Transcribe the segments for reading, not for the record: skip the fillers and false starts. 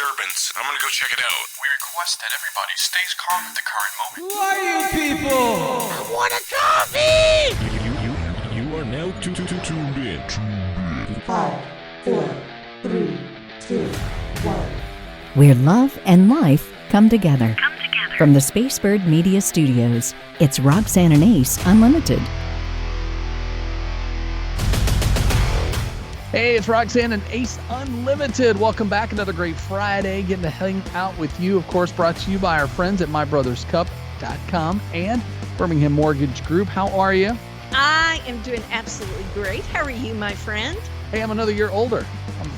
disturbance. I'm gonna go check it out. We request that everybody stays calm at the current moment. Who are you people? I want a coffee! You are now tuned in. 5, 4, 3, 2, 1. Where love and life come together. From the Spacebird Media Studios, it's Roxanne and Ace Unlimited. Hey, it's Roxanne and Ace Unlimited. Welcome back. Another great Friday. Getting to hang out with you. Of course, brought to you by our friends at MyBrothersCup.com and Birmingham Mortgage Group. How are you? I am doing absolutely great. How are you, my friend? Hey, I'm another year older.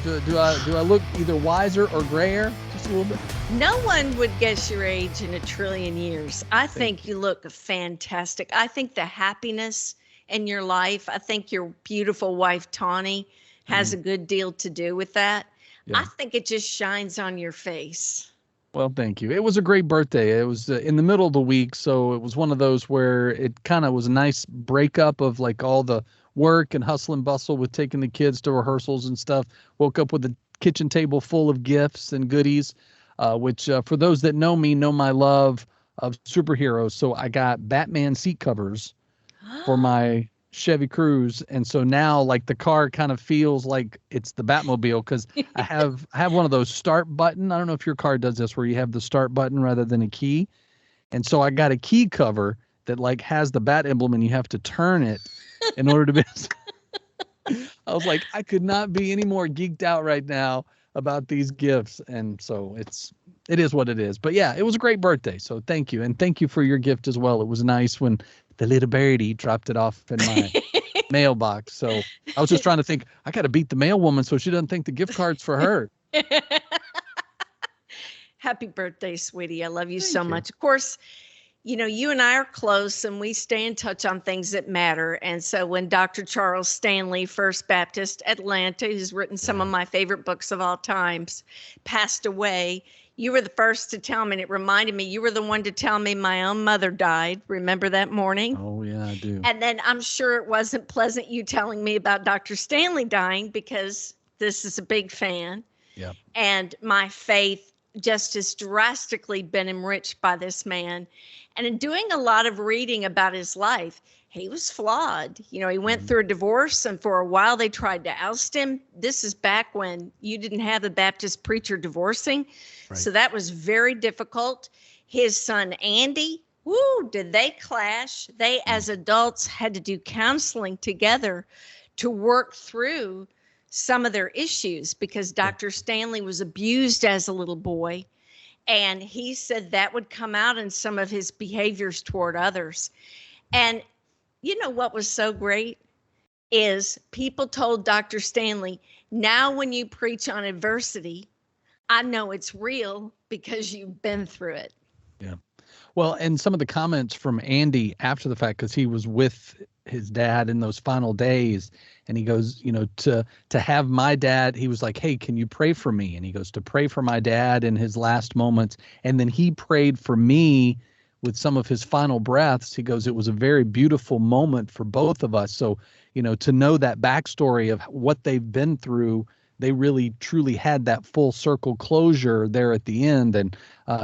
Do I look either wiser or grayer? Just a little bit. No one would guess your age in a trillion years. I think you look fantastic. I think the happiness in your life, I think your beautiful wife, Tawny, has a good deal to do with that. Yeah. I think it just shines on your face. Well, thank you. It was a great birthday. It was in the middle of the week, so it was one of those where it kind of was a nice breakup of like all the work and hustle and bustle with taking the kids to rehearsals and stuff. Woke up with a kitchen table full of gifts and goodies, which for those that know me, know my love of superheroes. So I got Batman seat covers for my Chevy Cruze, and so now like the car kind of feels like it's the Batmobile because I have one of those start button. I don't know if your car does this where you have the start button rather than a key, and so I got a key cover that like has the bat emblem and you have to turn it in order to be. I was like, I could not be any more geeked out right now about these gifts, and so it is what it is. But yeah, it was a great birthday, so thank you, and thank you for your gift as well. It was nice when the little birdie dropped it off in my mailbox. So I was just trying to think, I got to beat the mail woman so she doesn't think the gift card's for her. Happy birthday, sweetie. I love you so much. Of course, you know, you and I are close and we stay in touch on things that matter. And so when Dr. Charles Stanley, First Baptist Atlanta, who's written some of my favorite books of all times, passed away, you were the first to tell me, and it reminded me, you were the one to tell me my own mother died. Remember that morning? Oh, yeah, I do. And then I'm sure it wasn't pleasant you telling me about Dr. Stanley dying because this is a big fan. Yep. And my faith just has drastically been enriched by this man. And in doing a lot of reading about his life, he was flawed. You know, he went through a divorce, and for a while they tried to oust him. This is back when you didn't have a Baptist preacher divorcing. Right. So that was very difficult. His son, Andy, did they clash? They, as adults, had to do counseling together to work through some of their issues because Dr. Stanley was abused as a little boy. And he said that would come out in some of his behaviors toward others. And you know what was so great is people told Dr. Stanley, now when you preach on adversity, I know it's real because you've been through it. Yeah. Well, and some of the comments from Andy after the fact, because he was with his dad in those final days, and he goes, you know, to have my dad, he was like, hey, can you pray for me? And he goes to pray for my dad in his last moments. And then he prayed for me with some of his final breaths. He goes, it was a very beautiful moment for both of us. So, you know, to know that backstory of what they've been through, they really truly had that full circle closure there at the end. And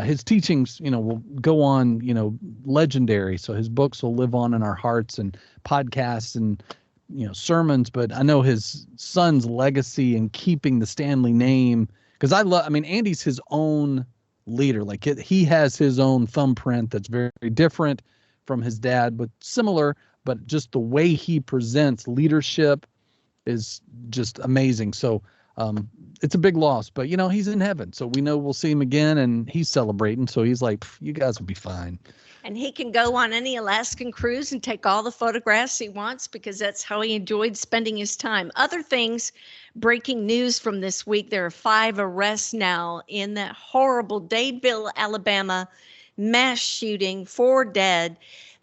his teachings, you know, will go on, you know, legendary. So his books will live on in our hearts, and podcasts and, you know, sermons. But I know his son's legacy in keeping the Stanley name, because Andy's his own leader. Like he has his own thumbprint that's very different from his dad, but similar. But just the way he presents leadership is just amazing. So it's a big loss, but you know, he's in heaven, so we know we'll see him again, and he's celebrating. So he's like, you guys will be fine. And he can go on any Alaskan cruise and take all the photographs he wants because that's how he enjoyed spending his time. Other things, breaking news from this week, there are 5 arrests now in that horrible Dadeville, Alabama mass shooting, 4 dead.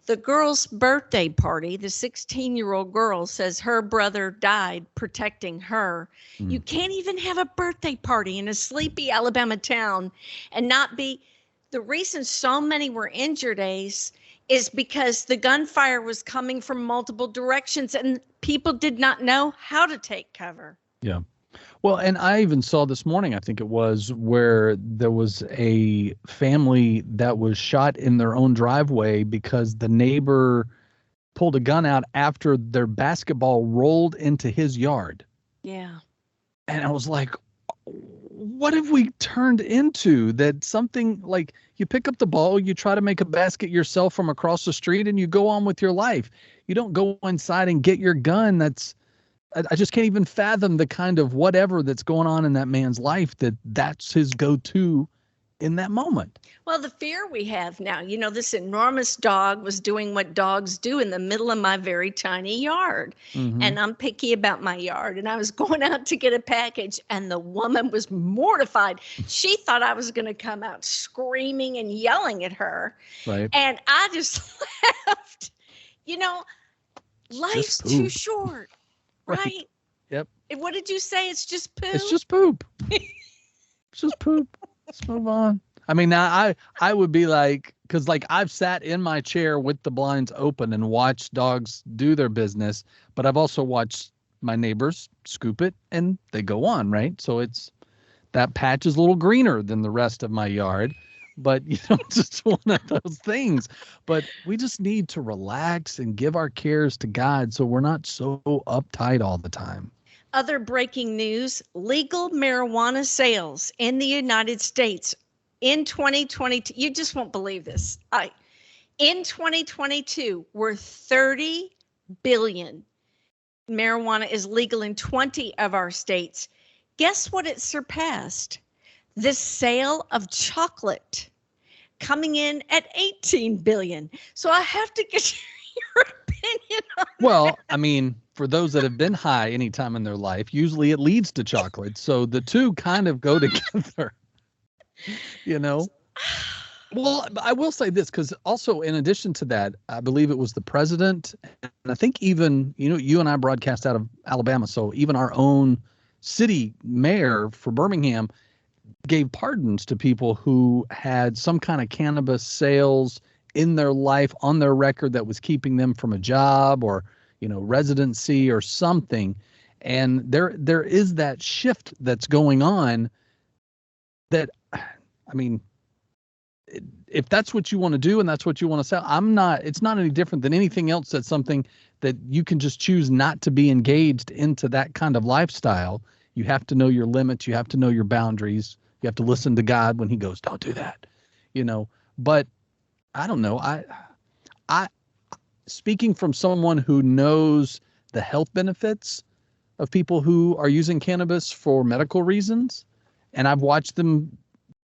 The girl's birthday party, the 16-year-old girl says her brother died protecting her. You can't even have a birthday party in a sleepy Alabama town and not be. The reason so many were injured, Ace, is because the gunfire was coming from multiple directions and people did not know how to take cover. Yeah. Well, and I even saw this morning, I think it was, where there was a family that was shot in their own driveway because the neighbor pulled a gun out after their basketball rolled into his yard. Yeah. And I was like, what have we turned into? That something like you pick up the ball, you try to make a basket yourself from across the street, and you go on with your life. You don't go inside and get your gun. I just can't even fathom the kind of whatever that's going on in that man's life that's his go-to in that moment. Well, the fear we have now, this enormous dog was doing what dogs do in the middle of my very tiny yard. Mhm. And I'm picky about my yard. And I was going out to get a package, and the woman was mortified. She thought I was going to come out screaming and yelling at her. Right. And I just laughed. Life's too poop. short, right? Yep. And what did you say? It's just poop? It's just poop. It's just poop. Let's move on. I mean, now I would be like, because like I've sat in my chair with the blinds open and watched dogs do their business, but I've also watched my neighbors scoop it and they go on, right? So that patch is a little greener than the rest of my yard, but it's just one of those things. But we just need to relax and give our cares to God so we're not so uptight all the time. Other breaking news, legal marijuana sales in the United States in 2022, you just won't believe this. In 2022, were 30 billion. Marijuana is legal in 20 of our states. Guess what it surpassed? The sale of chocolate, coming in at 18 billion. So I have to get your opinion on Well, I mean, for those that have been high any time in their life, usually it leads to chocolate. So the two kind of go together, Well, I will say this, because also in addition to that, I believe it was the president, and I think even, you and I broadcast out of Alabama. So even our own city mayor for Birmingham gave pardons to people who had some kind of cannabis sales in their life on their record that was keeping them from a job or residency or something. And there is that shift that's going on that, I mean, if that's what you want to do and that's what you want to sell, it's not any different than anything else. That's something that you can just choose not to be engaged into that kind of lifestyle. You have to know your limits. You have to know your boundaries. You have to listen to God when he goes, don't do that, but I don't know. I speaking from someone who knows the health benefits of people who are using cannabis for medical reasons, and I've watched them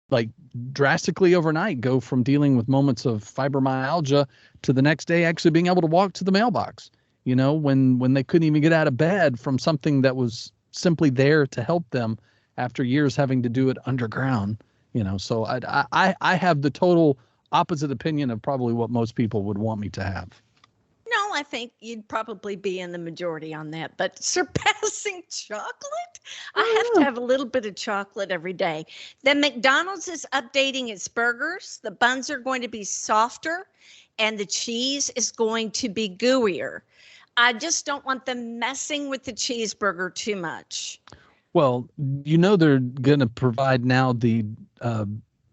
like drastically overnight go from dealing with moments of fibromyalgia to the next day actually being able to walk to the mailbox, when they couldn't even get out of bed from something that was simply there to help them after years having to do it underground, so I have the total opposite opinion of probably what most people would want me to have. No, I think you'd probably be in the majority on that. But surpassing chocolate? I have to have a little bit of chocolate every day. Then McDonald's is updating its burgers. The buns are going to be softer and the cheese is going to be gooier. I just don't want them messing with the cheeseburger too much. Well, they're going to provide now the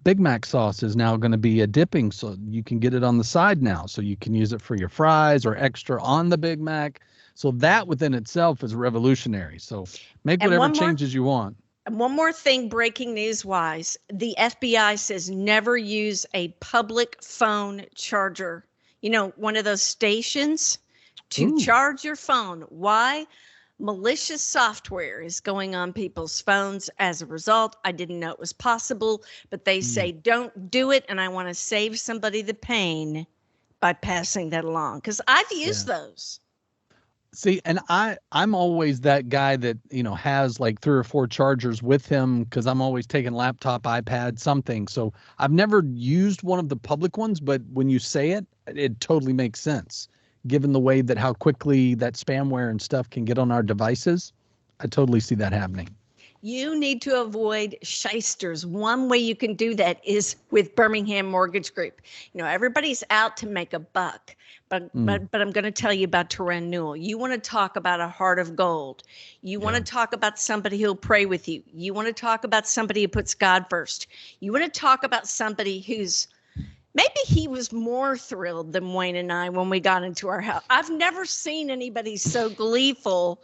Big Mac sauce is now going to be a dipping, so you can get it on the side now. So you can use it for your fries or extra on the Big Mac. So that within itself is revolutionary. So make whatever changes you want. And one more thing, breaking news wise, the FBI says never use a public phone charger. One of those stations to charge your phone. Why? Malicious software is going on people's phones as a result. I didn't know it was possible, but they say don't do it. And I want to save somebody the pain by passing that along, because I've used those. See, and I'm always that guy that, has like 3 or 4 chargers with him, because I'm always taking laptop, iPad, something. So I've never used one of the public ones, but when you say it, it totally makes sense. Given the way that how quickly that spamware and stuff can get on our devices, I totally see that happening. You need to avoid shysters. One way you can do that is with Birmingham Mortgage Group. You know, everybody's out to make a buck, but I'm going to tell you about Terren Newell. You want to talk about a heart of gold. You want to talk about somebody who'll pray with you. You want to talk about somebody who puts God first. You want to talk about somebody who's maybe he was more thrilled than Wayne and I when we got into our house. I've never seen anybody so gleeful.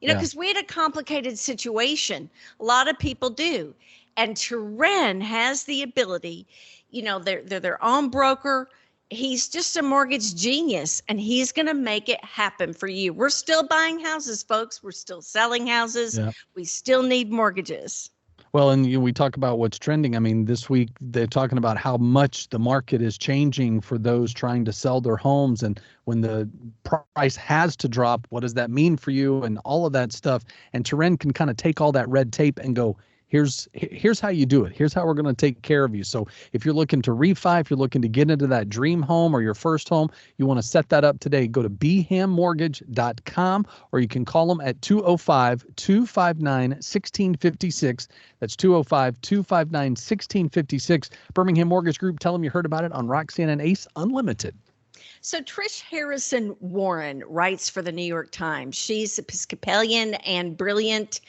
You know, because we had a complicated situation. A lot of people do. And Terren has the ability, you know, they're their own broker. He's just a mortgage genius, and he's going to make it happen for you. We're still buying houses, folks. We're still selling houses. Yeah. We still need mortgages. Well, and we talk about what's trending. I mean, this week they're talking about how much the market is changing for those trying to sell their homes. And when the price has to drop, what does that mean for you and all of that stuff? And Terren can kind of take all that red tape and go, here's how you do it. Here's how we're going to take care of you. So if you're looking to refi, if you're looking to get into that dream home or your first home, you want to set that up today. Go to bhammortgage.com, or you can call them at 205-259-1656. That's 205-259-1656. Birmingham Mortgage Group. Tell them you heard about it on Roxanne and Ace Unlimited. So Trish Harrison Warren writes for the New York Times. She's Episcopalian and brilliant,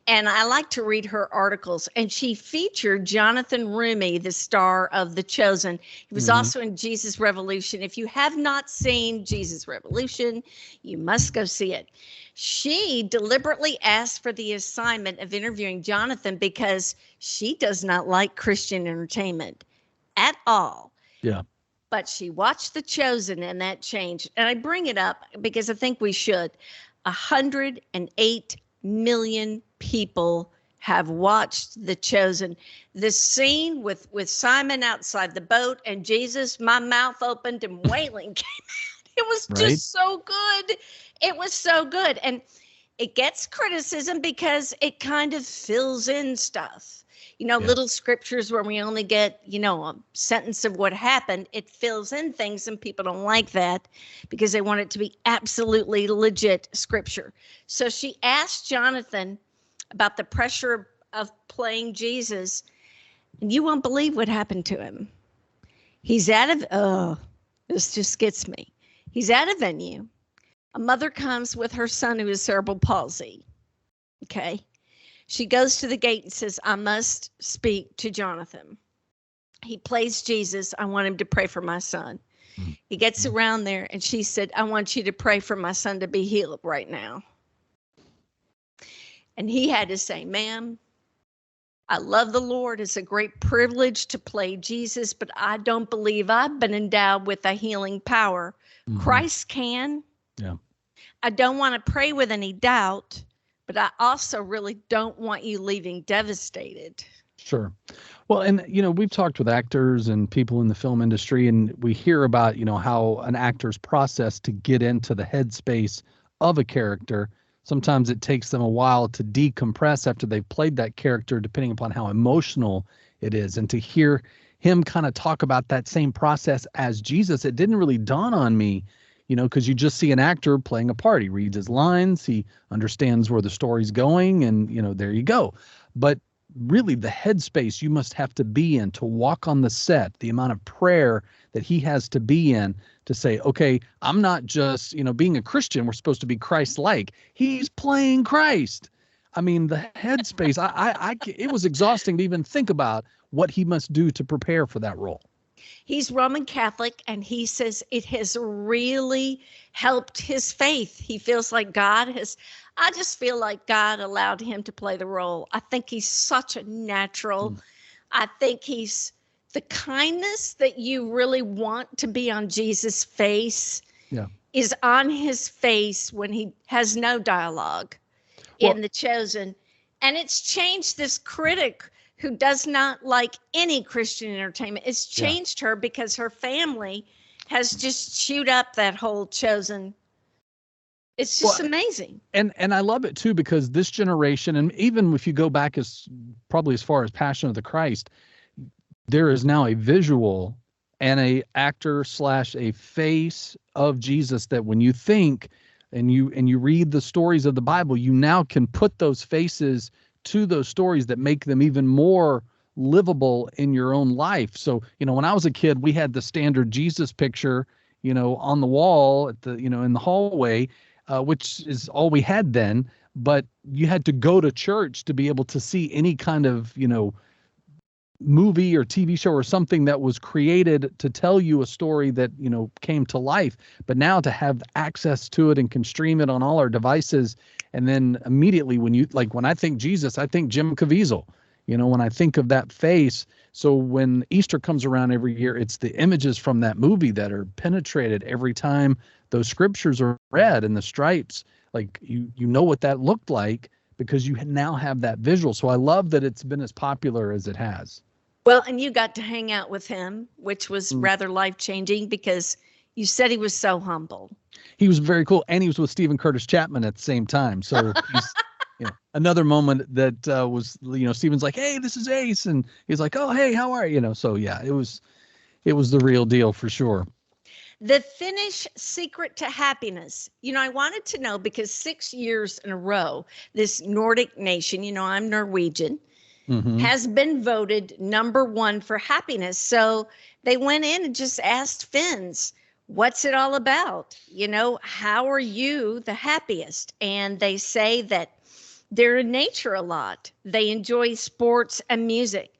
and I like to read her articles. And she featured Jonathan Roumie, the star of The Chosen. He was also in Jesus Revolution. If you have not seen Jesus Revolution, you must go see it. She deliberately asked for the assignment of interviewing Jonathan because she does not like Christian entertainment at all. Yeah. But she watched The Chosen, and that changed. And I bring it up because I think we should. 108 million people have watched The Chosen. The scene with Simon outside the boat and Jesus, my mouth opened and wailing came out. It was just so good. It was so good. And it gets criticism because it kind of fills in stuff. You know, little scriptures where we only get, you know, a sentence of what happened. It fills in things, and people don't like that because they want it to be absolutely legit scripture. So she asked Jonathan about the pressure of playing Jesus, and you won't believe what happened to him. He's this just gets me. He's at a venue. A mother comes with her son who has cerebral palsy. Okay. She goes to the gate and says, I must speak to Jonathan. He plays Jesus. I want him to pray for my son. He gets around there, and she said, I want you to pray for my son to be healed right now. And he had to say, ma'am, I love the Lord. It's a great privilege to play Jesus, but I don't believe I've been endowed with a healing power. Christ can. Yeah. I don't want to pray with any doubt, but I also really don't want you leaving devastated. Sure. Well, and, you know, we've talked with actors and people in the film industry, and we hear about, you know, how an actor's process to get into the headspace of a character. Sometimes it takes them a while to decompress after they've played that character, depending upon how emotional it is. And to hear him kind of talk about that same process as Jesus, it didn't really dawn on me, you know, because you just see an actor playing a part. He reads his lines, he understands where the story's going, and, you know, there you go. But really the headspace you must have to be in to walk on the set, the amount of prayer that he has to be in to say, okay, I'm not just, you know, being a Christian, we're supposed to be Christ-like. He's playing Christ. I mean, the headspace, it was exhausting to even think about what he must do to prepare for that role. He's Roman Catholic, and he says it has really helped his faith. He feels like I just feel like God allowed him to play the role. I think he's such a natural. I think he's the kindness that you really want to be on Jesus' face is on his face when he has no dialogue in The Chosen. And it's changed this critic who does not like any Christian entertainment. It's changed her because her family has just chewed up that whole Chosen. It's just amazing. And I love it too, because this generation, and even if you go back as far as Passion of the Christ, there is now a visual and a actor / a face of Jesus that when you think and you read the stories of the Bible, you now can put those faces to those stories that make them even more livable in your own life. So, when I was a kid, we had the standard Jesus picture, on the wall at the, in the hallway, which is all we had then. But you had to go to church to be able to see any kind of, movie or TV show or something that was created to tell you a story that, came to life. But now to have access to it and can stream it on all our devices. And then immediately when I think Jesus, I think Jim Caviezel, when I think of that face. So when Easter comes around every year, it's the images from that movie that are penetrated every time those scriptures are read, and the stripes, like you know what that looked like because you now have that visual. So I love that it's been as popular as it has. Well, and you got to hang out with him, which was rather life-changing because you said he was so humble. He was very cool. And he was with Stephen Curtis Chapman at the same time. So he's, another moment that was, Stephen's like, hey, this is Ace. And he's like, oh, hey, how are you? So yeah, it was the real deal for sure. The Finnish secret to happiness. I wanted to know because 6 years in a row, this Nordic nation, I'm Norwegian, has been voted number 1 for happiness. So they went in and just asked Finns, what's it all about? How are you the happiest? And they say that they're in nature a lot. They enjoy sports and music.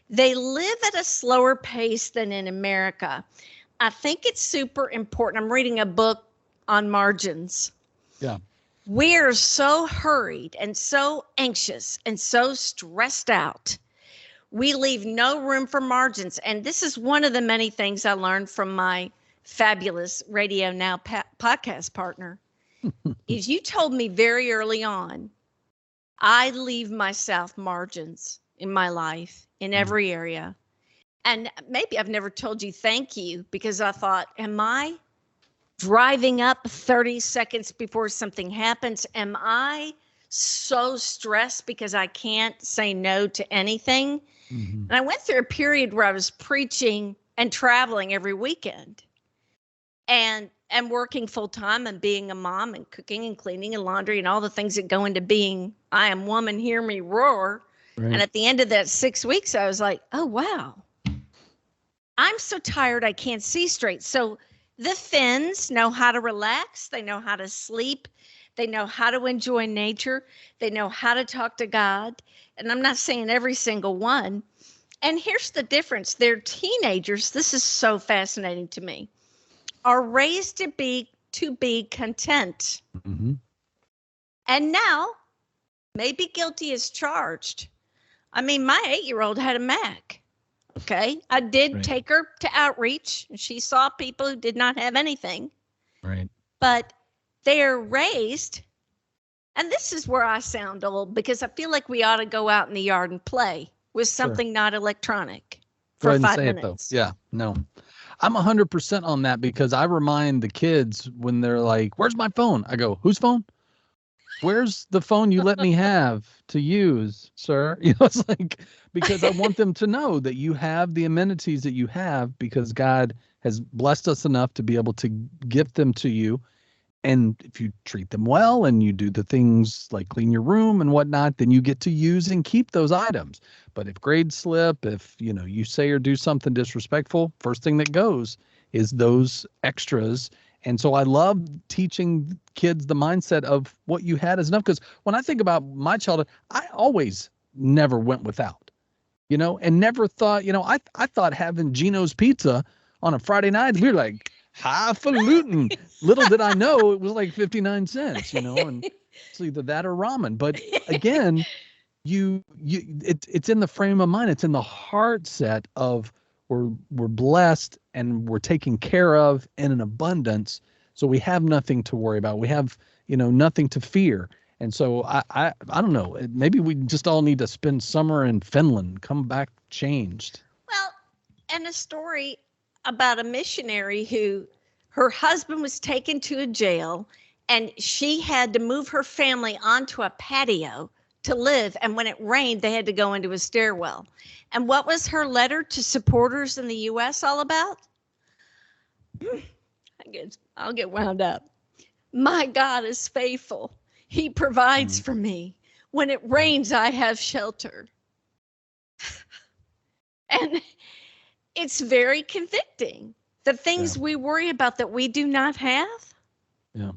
They live at a slower pace than in America. I think it's super important. I'm reading a book on margins. Yeah. We're so hurried and so anxious and so stressed out. We leave no room for margins. And this is one of the many things I learned from my fabulous Radio Now podcast partner, is you told me very early on, I leave myself margins in my life in every area. And maybe I've never told you thank you because I thought, am I driving up 30 seconds before something happens? Am I so stressed because I can't say no to anything? And I went through a period where I was preaching and traveling every weekend and working full time and being a mom and cooking and cleaning and laundry and all the things that go into being, I am woman, hear me roar. Right. And at the end of that 6 weeks, I was like, oh, wow. I'm so tired I can't see straight. So the Finns know how to relax. They know how to sleep. They know how to enjoy nature. They know how to talk to God. And I'm not saying every single one. And here's the difference. They're teenagers. This is so fascinating to me. Are raised to be content. And now maybe guilty as charged. I mean, my 8-year-old had a Mac. Okay. I did take her to outreach and she saw people who did not have anything. Right. But they're raised, and this is where I sound old because I feel like we ought to go out in the yard and play with something not electronic for 5 minutes. Yeah, no. I'm 100% on that because I remind the kids when they're like, where's my phone? I go, whose phone? Where's the phone you let me have to use, sir? It's like, because I want them to know that you have the amenities that you have because God has blessed us enough to be able to gift them to you. And if you treat them well and you do the things like clean your room and whatnot, then you get to use and keep those items. But if grades slip, if, you say or do something disrespectful, first thing that goes is those extras. And so I love teaching kids the mindset of what you had is enough. Because when I think about my childhood, I always never went without, and never thought, I thought having Gino's pizza on a Friday night, we were like, highfalutin. Little did I know it was like 59 cents, and it's either that or ramen. But again, it's in the frame of mind. It's in the heart set of we're blessed and we're taken care of in an abundance. So we have nothing to worry about. We have, nothing to fear. And so I don't know, maybe we just all need to spend summer in Finland, come back changed. Well, and a story about a missionary who her husband was taken to a jail and she had to move her family onto a patio to live. And when it rained, they had to go into a stairwell. And what was her letter to supporters in the U.S. all about? I'll get wound up. My God is faithful. He provides for me. When it rains, I have shelter. And it's very convicting. The things we worry about that we do not have. Yeah.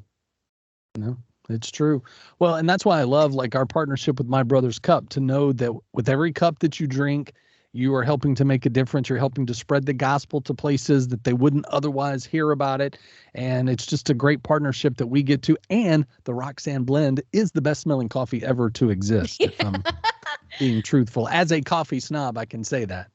No, it's true. Well, and that's why I love like our partnership with My Brother's Cup, to know that with every cup that you drink, you are helping to make a difference. You're helping to spread the gospel to places that they wouldn't otherwise hear about it. And it's just a great partnership that we get to. And the Roxanne blend is the best smelling coffee ever to exist. If I'm being truthful, as a coffee snob, I can say that.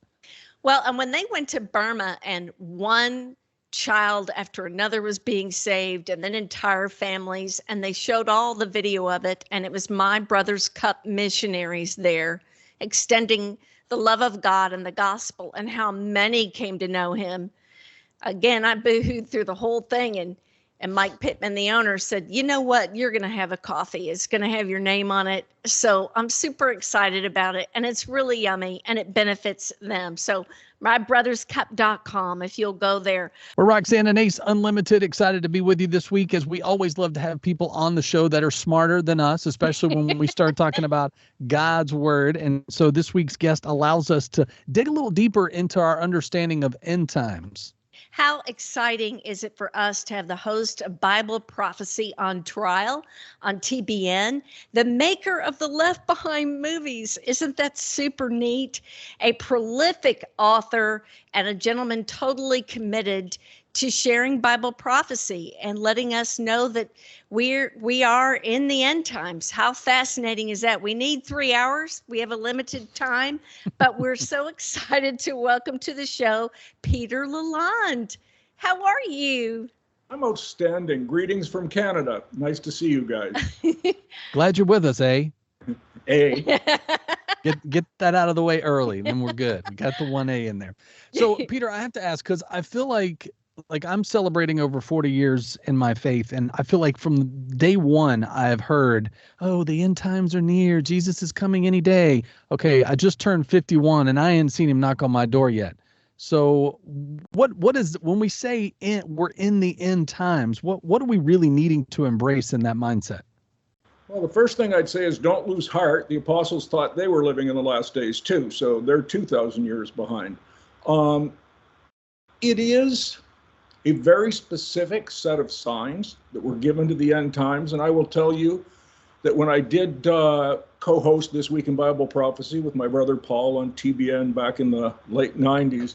Well, and when they went to Burma and one child after another was being saved, and then entire families, and they showed all the video of it, and it was My Brother's Cup missionaries there extending the love of God and the gospel, and how many came to know him. Again, I boohooed through the whole thing, and Mike Pittman, the owner, said, you know what, you're going to have a coffee. It's going to have your name on it. So I'm super excited about it, and it's really yummy, and it benefits them. So mybrotherscup.com, if you'll go there. We're Roxanne and Ace Unlimited, excited to be with you this week, as we always love to have people on the show that are smarter than us, especially when we start talking about God's word. And so this week's guest allows us to dig a little deeper into our understanding of end times. How exciting is it for us to have the host of Bible Prophecy on Trial on TBN, the maker of the Left Behind movies? Isn't that super neat? A prolific author and a gentleman totally committed to sharing Bible prophecy and letting us know that we are in the end times. How fascinating is that? We need 3 hours. We have a limited time, but we're so excited to welcome to the show Peter Lalonde. How are you? I'm outstanding. Greetings from Canada. Nice to see you guys. Glad you're with us, eh? Hey. Get that out of the way early, then we're good. We got the 1A in there. So, Peter, I have to ask, because I feel like I'm celebrating over 40 years in my faith, and I feel like from day one I've heard, oh, the end times are near, Jesus is coming any day. Okay, I just turned 51 and I ain't seen him knock on my door yet. So what is, when we say we're in the end times, what are we really needing to embrace in that mindset? Well, the first thing I'd say is don't lose heart. The apostles thought they were living in the last days too, so they're 2,000 years behind. It is a very specific set of signs that were given to the end times. And I will tell you that when I did co-host This Week in Bible Prophecy with my brother Paul on TBN back in the late 90s,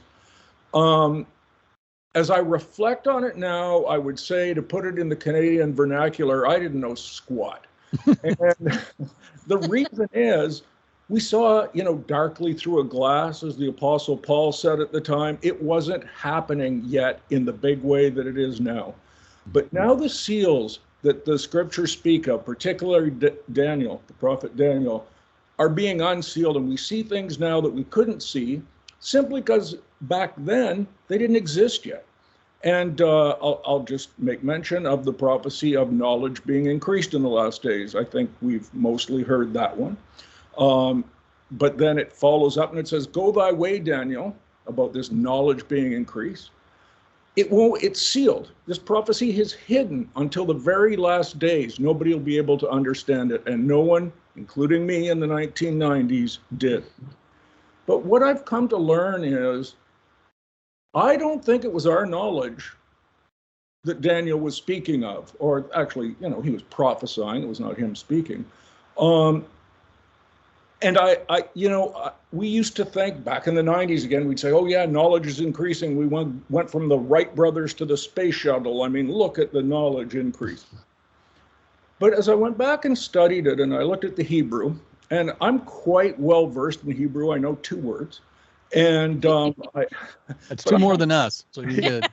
as I reflect on it now, I would say, to put it in the Canadian vernacular, I didn't know squat. And the reason is, we saw, darkly through a glass, as the Apostle Paul said at the time. It wasn't happening yet in the big way that it is now. But now the seals that the scriptures speak of, particularly Daniel, the prophet Daniel, are being unsealed. And we see things now that we couldn't see simply because back then they didn't exist yet. And I'll just make mention of the prophecy of knowledge being increased in the last days. I think we've mostly heard that one. But then it follows up and it says, go thy way, Daniel, about this knowledge being increased. It's sealed. This prophecy is hidden until the very last days. Nobody will be able to understand it. And no one, including me in the 1990s, did. But what I've come to learn is, I don't think it was our knowledge that Daniel was speaking of, or actually, he was prophesying. It was not him speaking. And we used to think back in the 90s again, we'd say, oh yeah, knowledge is increasing. We went from the Wright brothers to the space shuttle. I mean, look at the knowledge increase. But as I went back and studied it, and I looked at the Hebrew, and I'm quite well versed in Hebrew. I know 2 words. And that's 2 more than us. So you're good.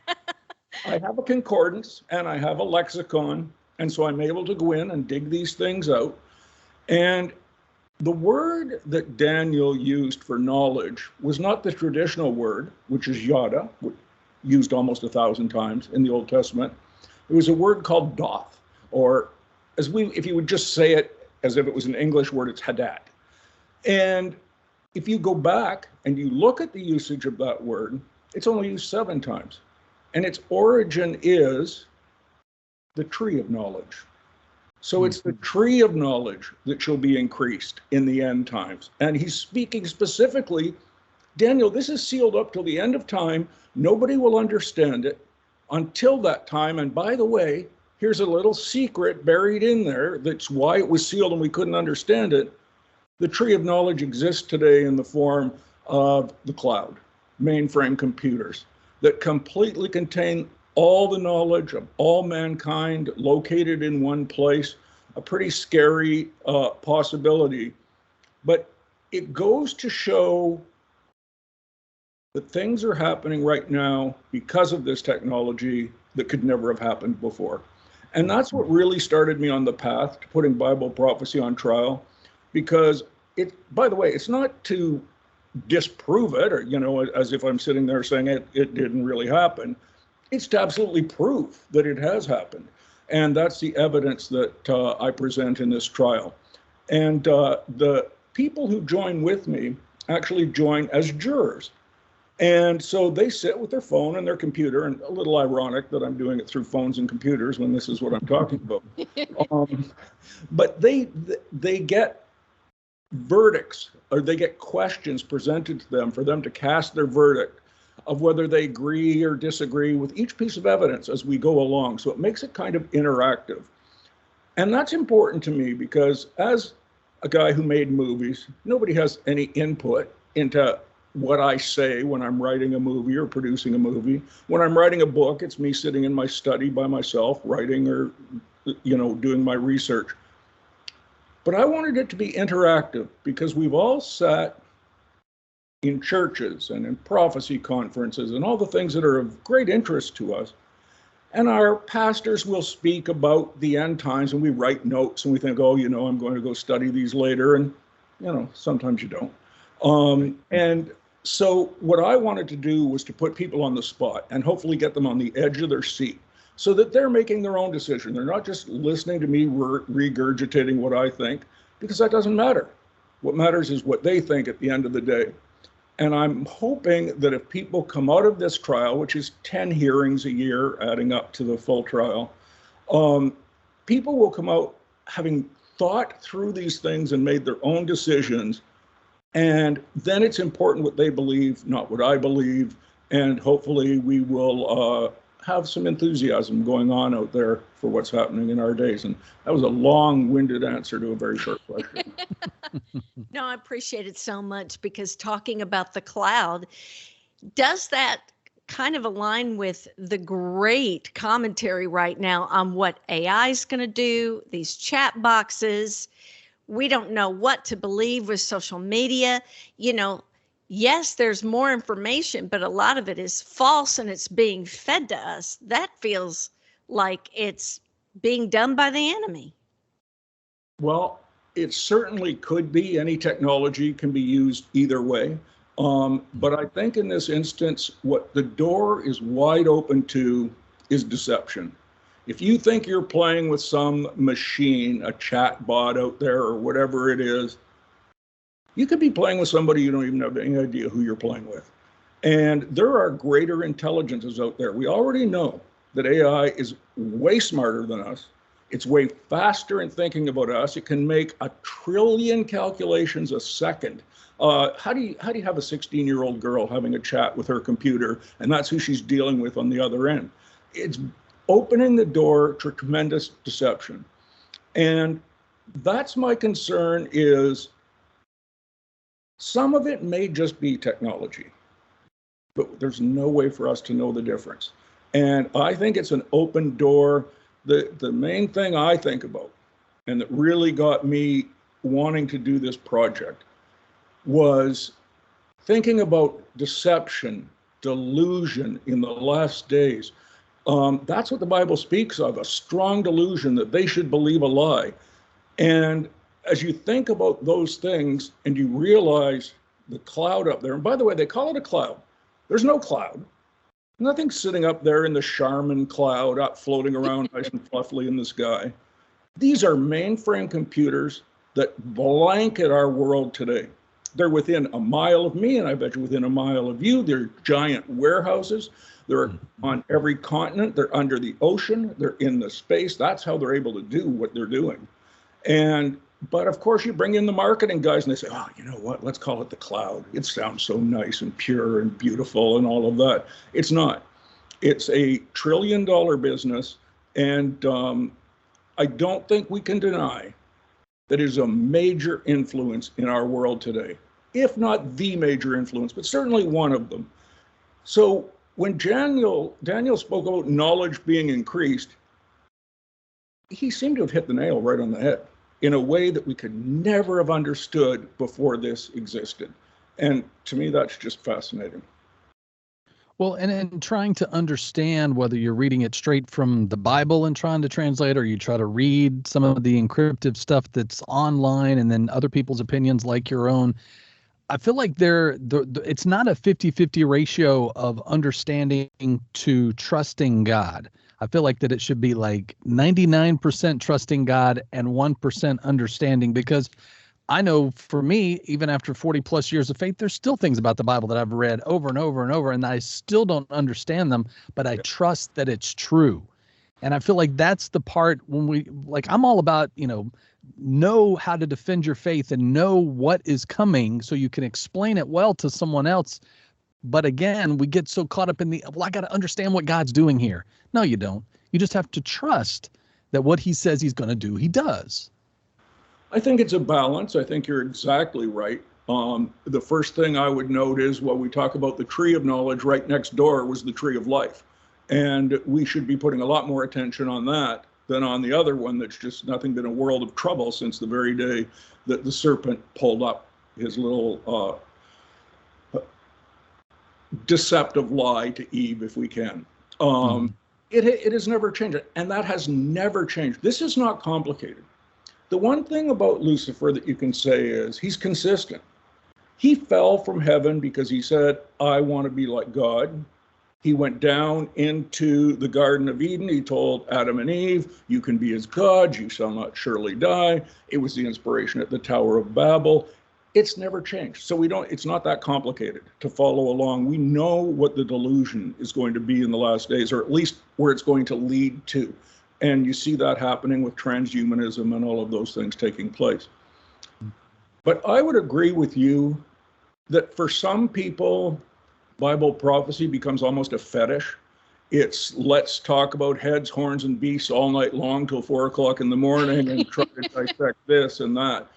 I have a concordance and I have a lexicon. And so I'm able to go in and dig these things out. And the word that Daniel used for knowledge was not the traditional word, which is yada, used almost 1,000 times in the Old Testament. It was a word called doth, or if you would just say it as if it was an English word, it's hadat. And if you go back and you look at the usage of that word, it's only used 7 times. And its origin is the tree of knowledge. So it's the tree of knowledge that shall be increased in the end times. And he's speaking specifically, Daniel, this is sealed up till the end of time. Nobody will understand it until that time. And by the way, here's a little secret buried in there. That's why it was sealed and we couldn't understand it. The tree of knowledge exists today in the form of the cloud, mainframe computers that completely contain all the knowledge of all mankind located in one place. A pretty scary possibility, but it goes to show that things are happening right now because of this technology that could never have happened before. And that's what really started me on the path to putting Bible prophecy on trial, because it, by the way, it's not to disprove it or, you know, as if I'm sitting there saying it didn't really happen. It's to absolutely prove that it has happened. And that's the evidence that I present in this trial. And the people who join with me actually join as jurors. And so they sit with their phone and their computer, and a little ironic that I'm doing it through phones and computers when this is what I'm talking about. But they get verdicts, or they get questions presented to them for them to cast their verdict of whether they agree or disagree with each piece of evidence as we go along. So it makes it kind of interactive. And that's important to me because as a guy who made movies, nobody has any input into what I say when I'm writing a movie or producing a movie. When I'm writing a book, it's me sitting in my study by myself, writing or, you know, doing my research. But I wanted it to be interactive because we've all sat in churches and in prophecy conferences and all the things that are of great interest to us. And our pastors will speak about the end times and we write notes and we think, oh, you know, I'm going to go study these later. And, you know, sometimes you don't. And so what I wanted to do was to put people on the spot and hopefully get them on the edge of their seat so that they're making their own decision. They're not just listening to me regurgitating what I think, because that doesn't matter. What matters is what they think at the end of the day. And I'm hoping that if people come out of this trial, which is 10 hearings a year, adding up to the full trial, people will come out having thought through these things and made their own decisions. And then it's important what they believe, not what I believe. And hopefully we will have some enthusiasm going on out there for what's happening in our days. And that was a long-winded answer to a very short question. No, I appreciate it so much because talking about the cloud, does that kind of align with the great commentary right now on what AI is going to do, these chat boxes? We don't know what to believe with social media. You know, yes, there's more information, but a lot of it is false and it's being fed to us. That feels like it's being done by the enemy. Well, it certainly could be. Any technology can be used either way. But I think in this instance, what the door is wide open to is deception. If you think you're playing with some machine, a chat bot out there or whatever it is, you could be playing with somebody you don't even have any idea who you're playing with. And there are greater intelligences out there. We already know that AI is way smarter than us. It's way faster in thinking about us. It can make 1 trillion calculations a second. How do you have a 16-year-old girl having a chat with her computer, and that's who she's dealing with on the other end? It's opening the door to tremendous deception. And that's my concern, is some of it may just be technology, but there's no way for us to know the difference. And I think it's an open door. The main thing I think about, and that really got me wanting to do this project, was thinking about deception, delusion in the last days. That's what the Bible speaks of, a strong delusion that they should believe a lie. And as you think about those things and you realize the cloud up there, and by the way, they call it a cloud. There's no cloud. Nothing's sitting up there in the Charmin cloud, up floating around nice and fluffily in the sky. These are mainframe computers that blanket our world today. They're within a mile of me, and I bet you within a mile of you. They're giant warehouses. They're on every continent. They're under the ocean. They're in the space. That's how they're able to do what they're doing. But of course, you bring in the marketing guys and they say, oh, you know what? Let's call it the cloud. It sounds so nice and pure and beautiful and all of that. It's not. It's a $1 trillion business. And I don't think we can deny that is a major influence in our world today, if not the major influence, but certainly one of them. So when Daniel spoke about knowledge being increased, he seemed to have hit the nail right on the head in a way that we could never have understood before this existed. And to me, that's just fascinating. Well, and in trying to understand whether you're reading it straight from the Bible and trying to translate, or you try to read some of the encryptive stuff that's online and then other people's opinions like your own, I feel like it's not a 50-50 ratio of understanding to trusting God. I feel like that it should be like 99% trusting God and 1% understanding, because I know for me, even after 40 plus years of faith, there's still things about the Bible that I've read over and over and over, and I still don't understand them, but I trust that it's true. And I feel like that's the part when I'm all about, know how to defend your faith and know what is coming so you can explain it well to someone else. But again, we get so caught up in I got to understand what God's doing here. No, you don't. You just have to trust that what he says he's going to do, he does. I think it's a balance. I think you're exactly right. The first thing I would note is when we talk about the tree of knowledge, right next door was the tree of life. And we should be putting a lot more attention on that than on the other one that's just nothing but a world of trouble since the very day that the serpent pulled up his little deceptive lie to Eve, if we can. It has never changed, and that has never changed. This is not complicated. The one thing about Lucifer that you can say is he's consistent. He fell from heaven because he said, I want to be like God. He went down into the Garden of Eden. He told Adam and Eve, you can be as God, you shall not surely die. It was the inspiration at the Tower of Babel. It's never changed. So it's not that complicated to follow along. We know what the delusion is going to be in the last days, or at least where it's going to lead to. And you see that happening with transhumanism and all of those things taking place. But I would agree with you that for some people, Bible prophecy becomes almost a fetish. It's let's talk about heads, horns, and beasts all night long till 4 o'clock in the morning and try to dissect this and that.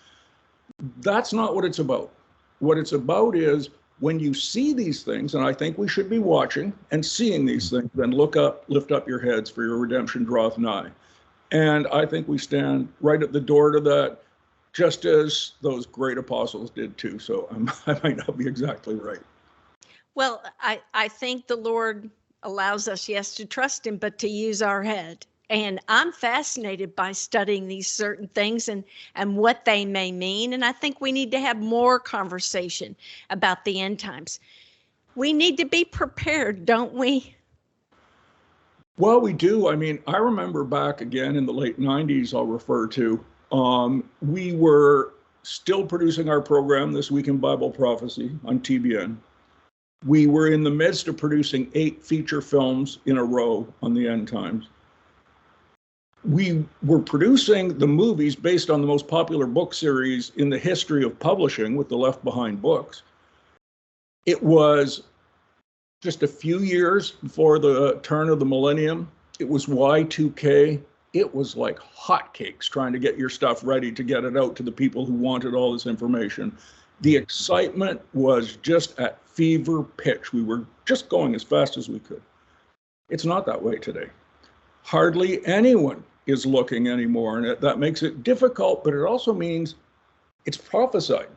That's not what it's about. What it's about is when you see these things, and I think we should be watching and seeing these things, then lift up your heads, for your redemption draweth nigh. And I think we stand right at the door to that, just as those great apostles did too. So I might not be exactly right. Well, I think the Lord allows us, yes, to trust him, but to use our head. And I'm fascinated by studying these certain things and what they may mean. And I think we need to have more conversation about the end times. We need to be prepared, don't we? Well, we do. I mean, I remember back again in the late 90s, I'll refer to, we were still producing our program, This Week in Bible Prophecy, on TBN. We were in the midst of producing 8 feature films in a row on the end times. We were producing the movies based on the most popular book series in the history of publishing with the Left Behind books. It was just a few years before the turn of the millennium. It was Y2K. It was like hotcakes trying to get your stuff ready to get it out to the people who wanted all this information. The excitement was just at fever pitch. We were just going as fast as we could. It's not that way today. Hardly anyone is looking anymore, and that makes it difficult, but it also means it's prophesied.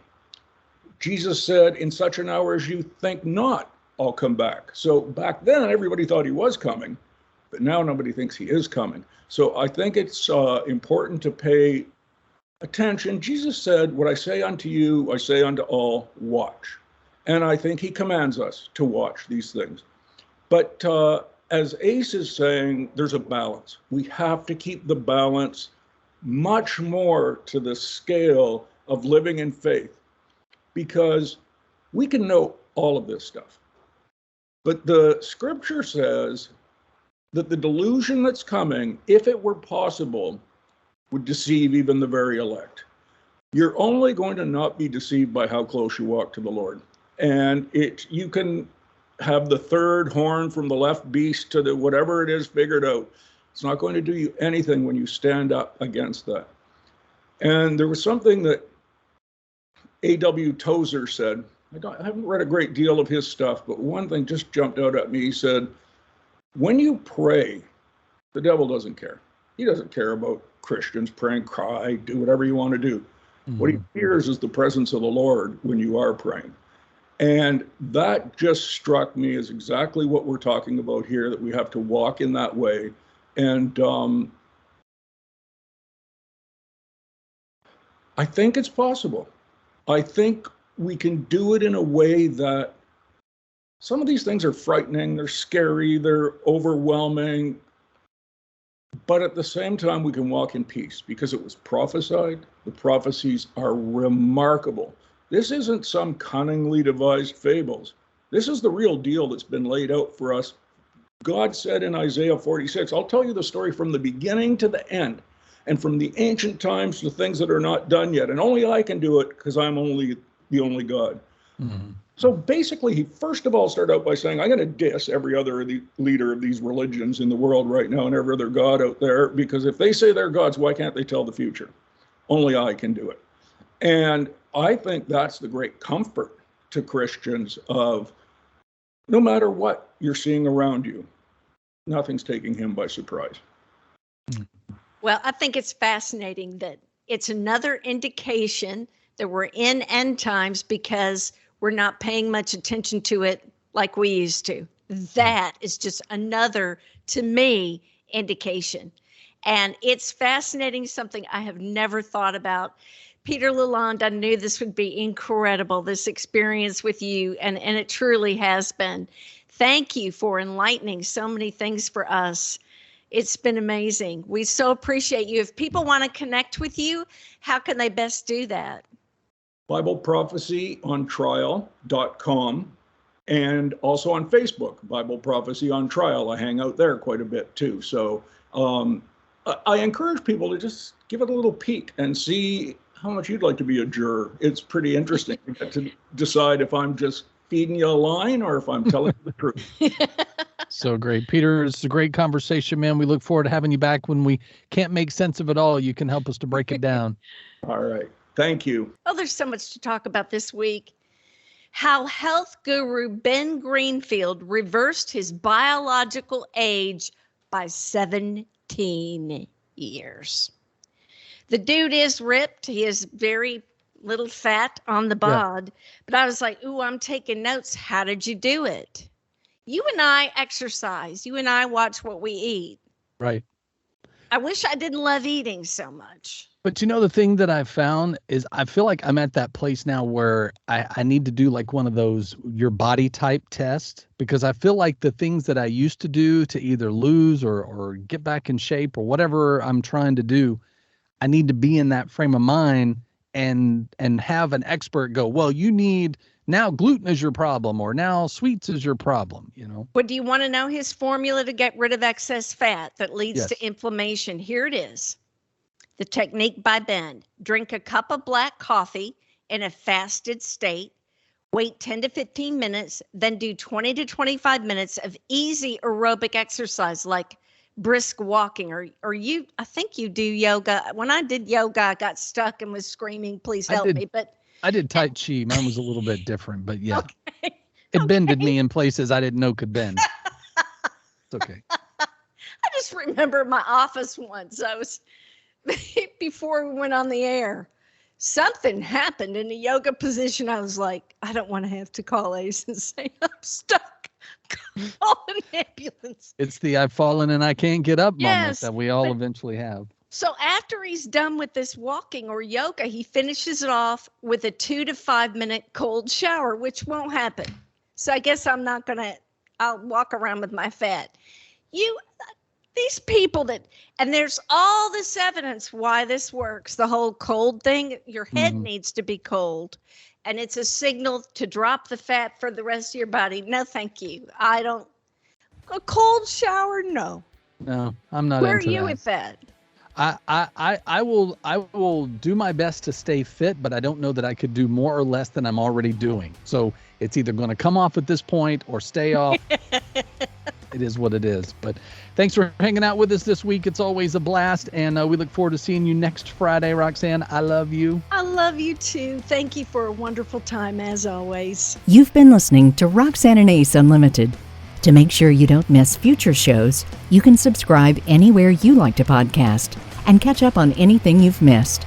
Jesus said, in such an hour as you think not, I'll come back. So back then, everybody thought he was coming, but now nobody thinks he is coming. So I think it's important to pay attention. Jesus said, what I say unto you, I say unto all, watch. And I think he commands us to watch these things. But as Ace is saying, there's a balance. We have to keep the balance much more to the scale of living in faith. because we can know all of this stuff. But the scripture says that the delusion that's coming, if it were possible, would deceive even the very elect. You're only going to not be deceived by how close you walk to the Lord. And you can have the third horn from the left beast to the whatever it is figured out. It's not going to do you anything when you stand up against that. And there was something that A.W. Tozer said. I haven't read a great deal of his stuff, but one thing just jumped out at me. He said, when you pray, the devil doesn't care. He doesn't care about Christians praying, cry, do whatever you want to do. Mm-hmm. What he fears is the presence of the Lord when you are praying. And that just struck me as exactly what we're talking about here, that we have to walk in that way. And I think it's possible. I think we can do it in a way that some of these things are frightening, they're scary, they're overwhelming, but at the same time, we can walk in peace because it was prophesied. The prophecies are remarkable. This isn't some cunningly devised fables. This is the real deal that's been laid out for us. God said in Isaiah 46, I'll tell you the story from the beginning to the end, and from the ancient times to things that are not done yet. And only I can do it because I'm the only God. Mm-hmm. So basically, he first of all started out by saying, I'm going to diss every other leader of these religions in the world right now and every other God out there, because if they say they're gods, why can't they tell the future? Only I can do it. And I think that's the great comfort to Christians of no matter what you're seeing around you, nothing's taking him by surprise. Well, I think it's fascinating that it's another indication that we're in end times because we're not paying much attention to it like we used to. That is just another, to me, indication. And it's fascinating, something I have never thought about. Peter Lalonde, I knew this would be incredible, this experience with you, and it truly has been. Thank you for enlightening so many things for us. It's been amazing. We so appreciate you. If people want to connect with you, how can they best do that? BibleProphecyOnTrial.com, and also on Facebook, Bible Prophecy on Trial. I hang out there quite a bit too. So I encourage people to just give it a little peek and see how much you'd like to be a juror. It's pretty interesting to get to decide if I'm just feeding you a line or if I'm telling you the truth. So great. Peter, it's a great conversation, man. We look forward to having you back when we can't make sense of it all. You can help us to break it down. All right. Thank you. Oh, there's so much to talk about this week. How health guru Ben Greenfield reversed his biological age by 17 years. The dude is ripped. He is very little fat on the bod. Yeah. But I was like, ooh, I'm taking notes. How did you do it? You and I exercise. You and I watch what we eat. Right. I wish I didn't love eating so much. But you know, the thing that I've found is I feel like I'm at that place now where I need to do like one of those your body type tests, because I feel like the things that I used to do to either lose or get back in shape or whatever I'm trying to do, I need to be in that frame of mind and have an expert go, well, you need now gluten is your problem, or now sweets is your problem, you know. But do you want to know his formula to get rid of excess fat that leads Yes. to inflammation? Here it is. The technique by Ben. Drink a cup of black coffee in a fasted state. Wait 10 to 15 minutes, then do 20 to 25 minutes of easy aerobic exercise like brisk walking, or you, I think you do yoga. When I did yoga, I got stuck and was screaming, please help me. But I did Tai Chi. Mine was a little bit different, but yeah. Okay. It bended me in places I didn't know could bend. It's okay. I just remember my office once. I was, before we went on the air, something happened in the yoga position. I was like, I don't want to have to call Ace and say I'm stuck. Call an ambulance. It's the I've fallen and I can't get up moment Yes, that we all but- eventually have. So after he's done with this walking or yoga, he finishes it off with a 2 to 5 minute cold shower, which won't happen. So I guess I'll walk around with my fat. These people and there's all this evidence why this works. The whole cold thing, your head needs to be cold. and it's a signal to drop the fat for the rest of your body, no, thank you. I don't. A cold shower, no. No, I'm not Where are into you that. with that? I will do my best to stay fit, but I don't know that I could do more or less than I'm already doing. So it's either going to come off at this point or stay off. It is what it is. But thanks for hanging out with us this week. It's always a blast, and we look forward to seeing you next Friday. Roxanne, I love you. I love you too. Thank you for a wonderful time as always. You've been listening to Roxanne and Ace Unlimited. To make sure you don't miss future shows, you can subscribe anywhere you like to podcast and catch up on anything you've missed.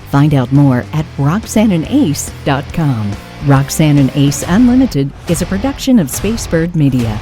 Find out more at RoxanneandAce.com. Roxanne and Ace Unlimited is a production of Spacebird Media.